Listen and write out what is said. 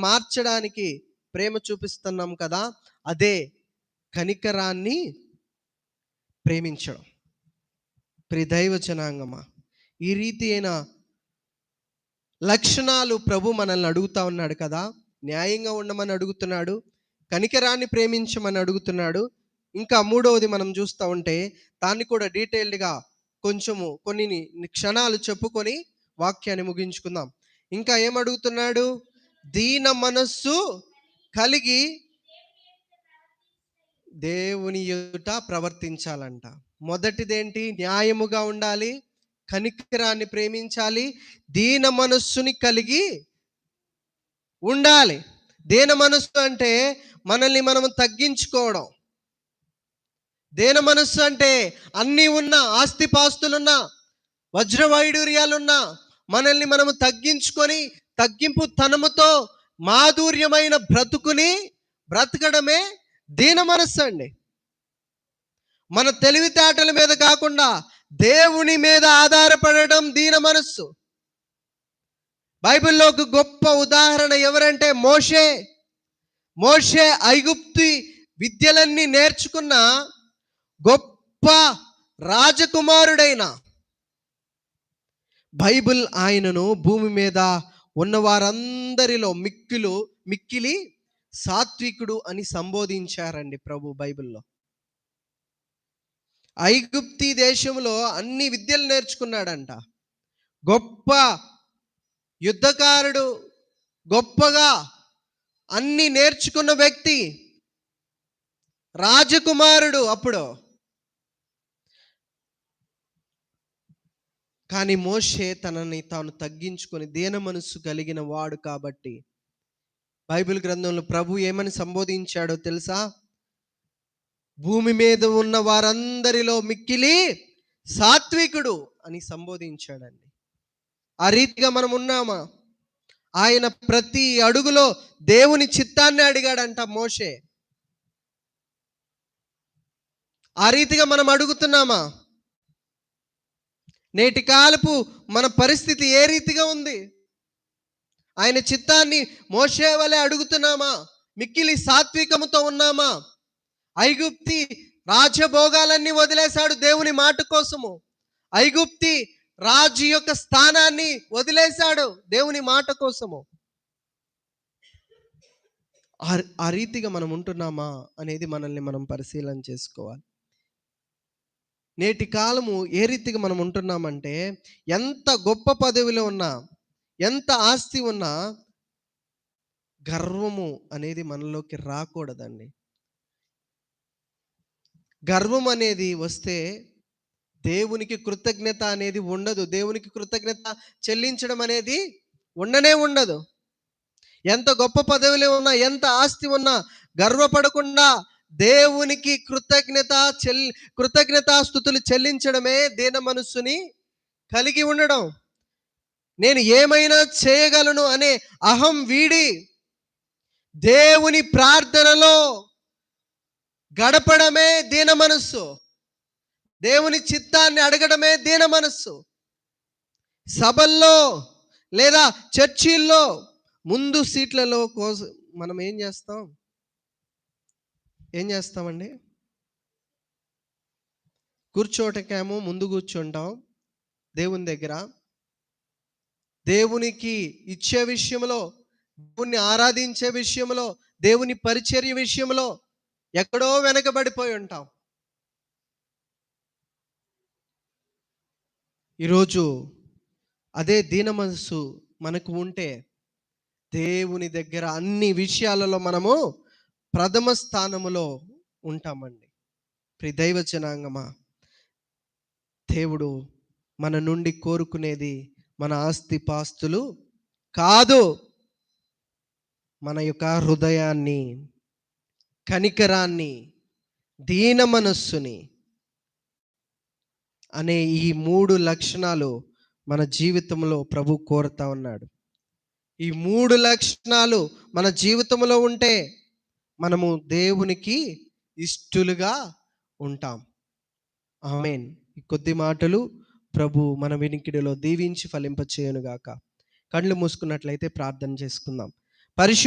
మార్చడానికి ప్రేమ చూపిస్తున్నాం కదా, అదే కనికరాన్ని ప్రేమించడం. దైవ జనాంగమా, ఈ రీతి అయిన లక్షణాలు ప్రభు మనల్ని అడుగుతా ఉన్నాడు కదా. న్యాయంగా ఉండమని అడుగుతున్నాడు, కనికరాన్ని ప్రేమించమని అడుగుతున్నాడు. ఇంకా మూడవది మనం చూస్తూ ఉంటే దాన్ని కూడా డీటెయిల్డ్గా కొన్ని క్షణాలు చెప్పుకొని వాక్యాన్ని ముగించుకుందాం. ఇంకా ఏమడుగుతున్నాడు? దీన మనస్సు కలిగి దేవుని ఎదుట ప్రవర్తించాలంట. మొదటిదేంటి? న్యాయముగా ఉండాలి, కనికరాన్ని ప్రేమించాలి, దీన మనస్సుని కలిగి ఉండాలి. దీన మనస్సు అంటే మనల్ని మనం తగ్గించుకోవడం. దీన మనస్సు అంటే అన్నీ ఉన్నా, ఆస్తిపాస్తులున్నా, వజ్రవైడూర్యాలున్నా మనల్ని మనము తగ్గించుకొని తగ్గింపు తనముతో మాధుర్యమైన బ్రతకడమే దీన మనస్సు అండి. మన తెలివితేటల మీద కాకుండా దేవుని మీద ఆధారపడడం దీన మనస్సు. బైబిల్లో ఒక గొప్ప ఉదాహరణ ఎవరంటే మోషే ఐగుప్తు విద్యలన్నీ నేర్చుకున్న గొప్ప రాజకుమారుడైన బైబిల్ ఆయనను భూమి మీద ఉన్న వారందరిలో మిక్కిలి సాత్వికుడు అని సంబోధించారండి ప్రభు బైబిల్లో. ఐగుప్తి దేశంలో అన్ని విద్యలు నేర్చుకున్నాడంట. గొప్ప యుద్ధకారుడు, గొప్పగా అన్ని నేర్చుకున్న వ్యక్తి, రాజకుమారుడు అప్పుడు. కానీ మోషే తనని తాను తగ్గించుకొని దీన మనస్సు కలిగిన వాడు కాబట్టి బైబిల్ గ్రంథంలో ప్రభు ఏమని సంబోధించాడో తెలుసా? భూమి మీద ఉన్న వారందరిలో మిక్కిలి సాత్వికుడు అని సంబోధించాడండి. ఆ రీతిగా మనం ఉన్నామా? ఆయన ప్రతి అడుగులో దేవుని చిత్తాన్ని అడిగాడంట మోషే. ఆ రీతిగా మనం అడుగుతున్నామా? నేటి కాలపు మన పరిస్థితి ఏ రీతిగా ఉంది? ఆయన చిత్తాన్ని మోషే వలె అడుగుతున్నామా? మిక్కిలి సాత్వికముతో ఉన్నామా? ఐగుప్తి రాజభోగాలన్నీ వదిలేశాడు దేవుని మాట కోసము. ఐగుప్తి రాజు యొక్క స్థానాన్ని వదిలేశాడు దేవుని మాట కోసము. ఆ రీతిగా మనం ఉంటున్నామా అనేది మనల్ని మనం పరిశీలన చేసుకోవాలి. నేటి కాలము ఏ రీతిగా మనం ఉంటున్నామంటే, ఎంత గొప్ప పదవిలో ఉన్నా, ఎంత ఆస్తి ఉన్నా గర్వము అనేది మనలోకి రాకూడదండి. గర్వం అనేది వస్తే దేవునికి కృతజ్ఞత అనేది ఉండదు. దేవునికి కృతజ్ఞత చెల్లించడం అనేది ఉండదు. ఎంత గొప్ప పదవిలో ఉన్నా, ఎంత ఆస్తి ఉన్నా గర్వపడకుండా దేవునికి కృతజ్ఞతాస్తుతులు చెల్లించడమే దీన మనస్సుని కలిగి ఉండడం. నేను ఏమైనా చేయగలను అనే అహం వీడి దేవుని ప్రార్థనలో గడపడమే దీన మనస్సు. దేవుని చిత్తాన్ని అడగడమే దీన మనస్సు. సభల్లో లేదా చర్చిల్లో ముందు సీట్లలో కోసం మనం ఏం చేస్తామండి? కూర్చోటకేమో ముందు కూర్చుంటాం. దేవుని దగ్గర దేవునికి ఇచ్చే విషయంలో, దేవుణ్ణి ఆరాధించే విషయంలో, దేవుని పరిచర్య విషయంలో ఎక్కడో వెనకబడిపోయి ఉంటాం. ఈరోజు అదే దీన మనస్సు మనకు ఉంటే దేవుని దగ్గర అన్ని విషయాలలో మనము ప్రథమ స్థానములో ఉంటామండి. దైవ జనాంగమా, దేవుడు మన నుండి కోరుకునేది మన ఆస్తిపాస్తులు కాదు, మన యొక్క హృదయాన్ని, కనికరాన్ని, దీన మనస్సుని అనే ఈ 3 లక్షణాలు మన జీవితంలో ప్రభు కోరుతా ఉన్నాడు. ఈ 3 లక్షణాలు మన జీవితంలో ఉంటే మనము దేవునికి ఇష్టలుగా ఉంటాం. ఆమేన్. ఈ కొద్ది మాటలు ప్రభు మన వినికిడిలో దీవించి ఫలింపచేయునుగాక. కళ్ళు మూసుకున్నట్లయితే ప్రార్థన చేసుకుందాం. పరిశు